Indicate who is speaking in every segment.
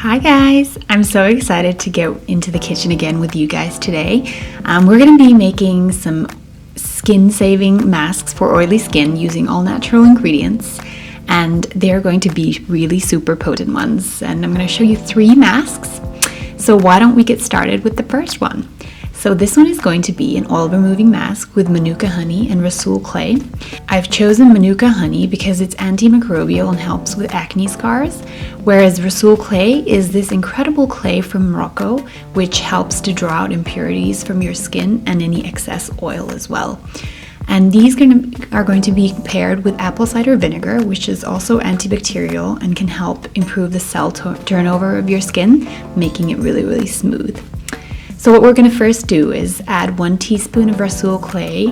Speaker 1: Hi guys, I'm so excited to get into the kitchen again with you guys today. We're going to be making some skin saving masks for oily skin using all natural ingredients, and they're going to be really super potent ones, and I'm going to show you 3 masks. So why don't we get started with the first one? So this one is going to be an oil removing mask with manuka honey and rhassoul clay. I've chosen manuka honey because it's anti-microbial and helps with acne scars, whereas rhassoul clay is this incredible clay from Morocco which helps to draw out impurities from your skin and any excess oil as well. And these are going to be paired with apple cider vinegar, which is also antibacterial and can help improve the cell turnover of your skin, making it really smooth. So what we're going to first do is add 1 teaspoon of rhassoul clay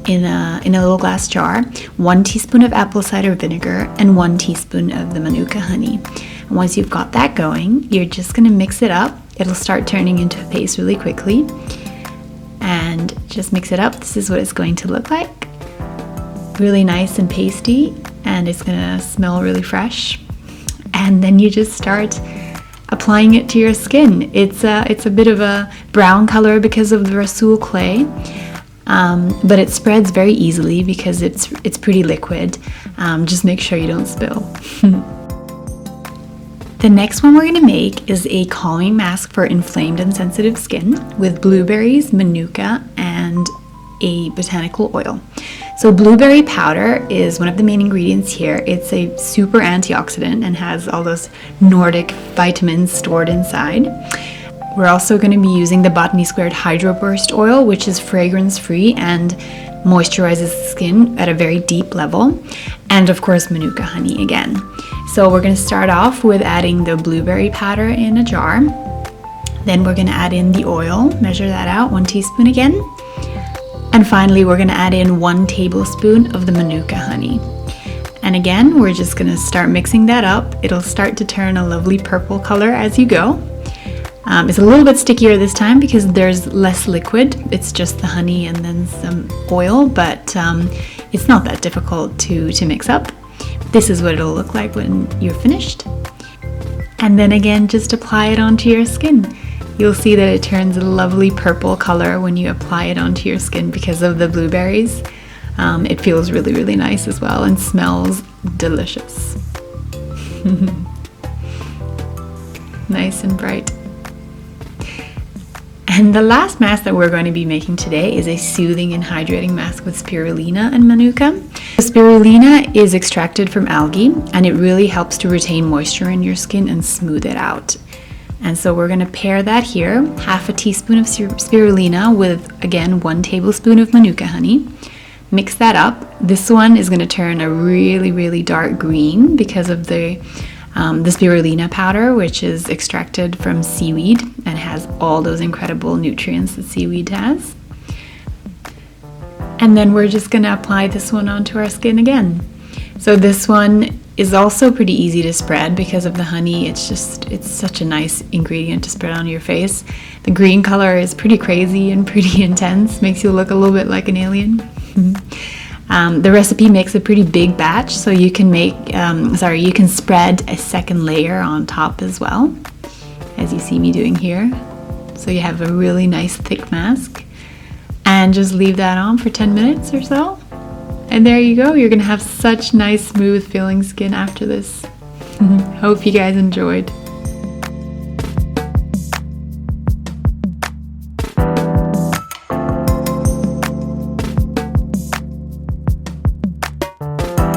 Speaker 1: in a little glass jar, 1 teaspoon of apple cider vinegar, and 1 teaspoon of the manuka honey. And once you've got that going, you're just going to mix it up. It'll start turning into a paste really quickly. And just mix it up. This is what it's going to look like. Really nice and pasty, and it's going to smell really fresh. And then you just start applying it to your skin. It's a bit of a brown color because of the rhassoul clay, but it spreads very easily because it's pretty liquid. Just make sure you don't spill. The next one we're going to make is a calming mask for inflamed and sensitive skin with blueberries, manuka, and a botanical oil. So blueberry powder is one of the main ingredients here. It's a super antioxidant and has all those Nordic vitamins stored inside. We're also going to be using the Botany Squared Hydro Burst oil, which is fragrance free and moisturizes the skin at a very deep level. And of course, manuka honey again. So we're going to start off with adding the blueberry powder in a jar. Then we're going to add in the oil, measure that out, 1 teaspoon again. And finally, we're going to add in 1 tablespoon of the manuka honey. And again, we're just going to start mixing that up. It'll start to turn a lovely purple color as you go. It's a little bit stickier this time because there's less liquid. It's just the honey and then some oil, but it's not that difficult to mix up. This is what it'll look like when you're finished. And then again, just apply it onto your skin. You'll see that it turns a lovely purple color when you apply it onto your skin because of the blueberries. It feels really nice as well and smells delicious. Nice and bright. And the last mask that we're going to be making today is a soothing and hydrating mask with spirulina and manuka. Spirulina is extracted from algae and it really helps to retain moisture in your skin and smooth it out. And so we're going to pair that here, half a teaspoon of spirulina with, again, 1 tablespoon of manuka honey. Mix that up. This one is going to turn a really dark green because of the spirulina powder, which is extracted from seaweed and has all those incredible nutrients that seaweed has. And then we're just going to apply this one onto our skin again. So this one is also pretty easy to spread because of the honey. It's such a nice ingredient to spread on your face. The green color is pretty crazy and pretty intense, makes you look a little bit like an alien. The recipe makes a pretty big batch, so you can you can spread a second layer on top as well, as you see me doing here. So you have a really nice thick mask, and just leave that on for 10 minutes or so. And there you go, you're gonna have such nice, smooth feeling skin after this. Hope you guys enjoyed.